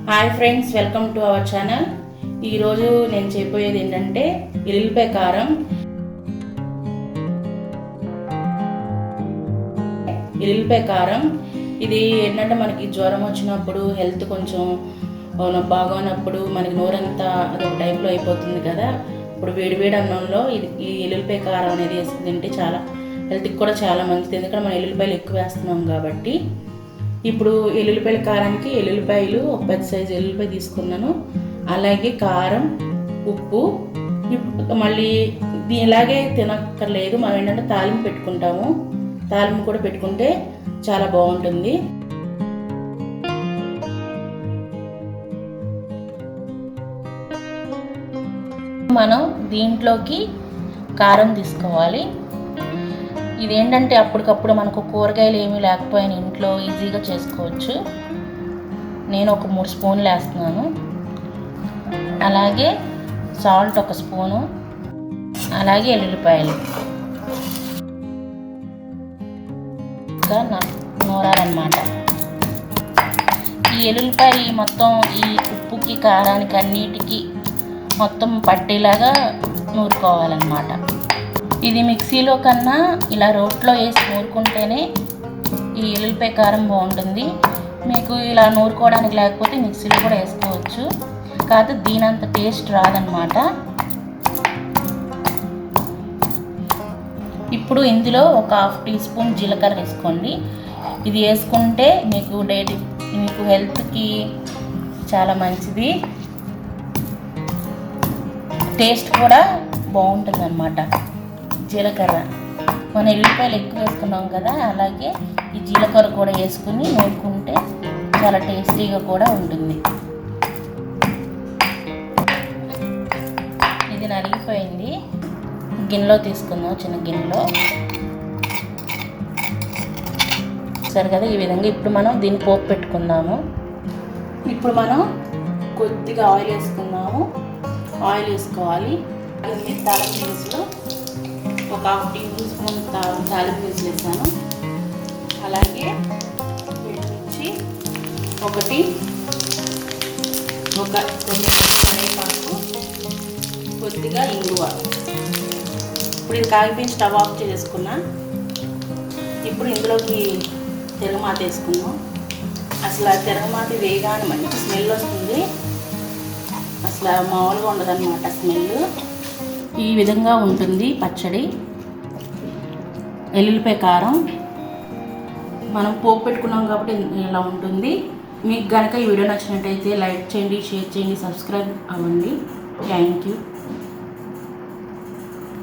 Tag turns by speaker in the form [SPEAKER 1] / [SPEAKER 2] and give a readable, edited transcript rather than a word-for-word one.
[SPEAKER 1] Hi friends, welcome to our channel. ఈరోజు నేను చెప్పబోయేది ఏంటంటే వెల్లుల్లి కారం. వెల్లుల్లి కారం ఇది ఏంటంటే మనకి జ్వరం వచ్చినప్పుడు, హెల్త్ కొంచెం బాగోనప్పుడు మనకి నోరంతా అదొక టైప్లో అయిపోతుంది కదా. ఇప్పుడు వేడివేడి అన్నంలో ఈ వెల్లుల్లి కారం అనేది వేసి తింటే చాలా హెల్త్కి కూడా చాలా మంచిది. ఎందుకంటే మనం వెల్లుల్లిపాయలు ఎక్కువ వేస్తున్నాం కాబట్టి. ఇప్పుడు వెల్లుల్లిపాయల కారానికి వెల్లుల్లిపాయలు ఒక పెద్ద సైజు వెల్లుల్లిపాయ తీసుకున్నాను. అలాగే కారం, ఉప్పు. మళ్ళీ ఇలాగే తినక్కర్లేదు, మనం ఏంటంటే తాలింపు పెట్టుకుంటాము. తాలింపు కూడా పెట్టుకుంటే చాలా బాగుంటుంది. మనం దీంట్లోకి కారం తీసుకోవాలి. ఇదేంటంటే అప్పటికప్పుడు మనకు కూరగాయలు ఏమీ లేకపోయినా ఇంట్లో ఈజీగా చేసుకోవచ్చు. నేను ఒక 3 స్పూన్లు వేస్తున్నాను. అలాగే సాల్ట్ 1 స్పూను, అలాగే వెల్లుల్లిపాయలు ఇంకా నూరాలన్నమాట. ఈ వెల్లుల్లిపాయ మొత్తం ఈ ఉప్పుకి, కారానికి అన్నిటికీ మొత్తం పట్టేలాగా నూరుకోవాలన్నమాట. ఇది మిక్సీలో కన్నా ఇలా రోట్లో వేసి నూరుకుంటేనే ఈ వెల్లుల్లిపాయ కారం బాగుంటుంది. మీకు ఇలా నూరుకోవడానికి లేకపోతే మిక్సీలో కూడా వేసుకోవచ్చు, కాకపోతే దీనంత టేస్ట్ రాదనమాట. ఇప్పుడు ఇందులో ఒక 1/2 టీ స్పూన్ జీలకర్ర వేసుకోండి. ఇది వేసుకుంటే మీకు హెల్త్కి చాలా మంచిది, టేస్ట్ కూడా బాగుంటుంది అన్నమాట. జీలకర్ర మనం ఎల్లిపాయలు ఎక్కువ వేసుకున్నాం కదా, అలాగే ఈ జీలకర్ర కూడా వేసుకుని నూరుకుంటే చాలా టేస్టీగా కూడా ఉంటుంది. ఇది నలిగిపోయింది, గిన్నెలో తీసుకుందాం, చిన్న గిన్నెలో. సరే కదా, ఈ విధంగా ఇప్పుడు మనం దీన్ని పోపు పెట్టుకుందాము. ఇప్పుడు మనం కొద్దిగా ఆయిల్ వేసుకుందాము. ఆయిల్ వేసుకోవాలి. ఇది తాలింపు దినుసులు ఒక 1/2 టేబుల్ స్పూన్ తాలింపు దినుసులు వేసాను. అలాగే మిర్చి ఒకటి, ఒక కరివేపాకు, కొద్దిగా ఇంగువ. ఇప్పుడు ఇది కాగిపోయి స్టవ్ ఆఫ్ చేసుకున్నా. ఇప్పుడు ఇందులోకి తిరగమాత వేసుకుందాం. అసలు ఆ తిరగమాత వేగానే మంచి స్మెల్ వస్తుంది, అసలు మామూలుగా ఉండదన్నమాట స్మెల్. ఈ విధంగా ఉంటుంది పచ్చడి వెల్లుల్లిపాయ కారం. మనం పోపు పెట్టుకున్నాం కాబట్టి ఇలా ఉంటుంది. మీకు కనుక ఈ వీడియో నచ్చినట్టయితే లైక్ చేయండి, షేర్ చేయండి, సబ్స్క్రైబ్ అవ్వండి. Thank you.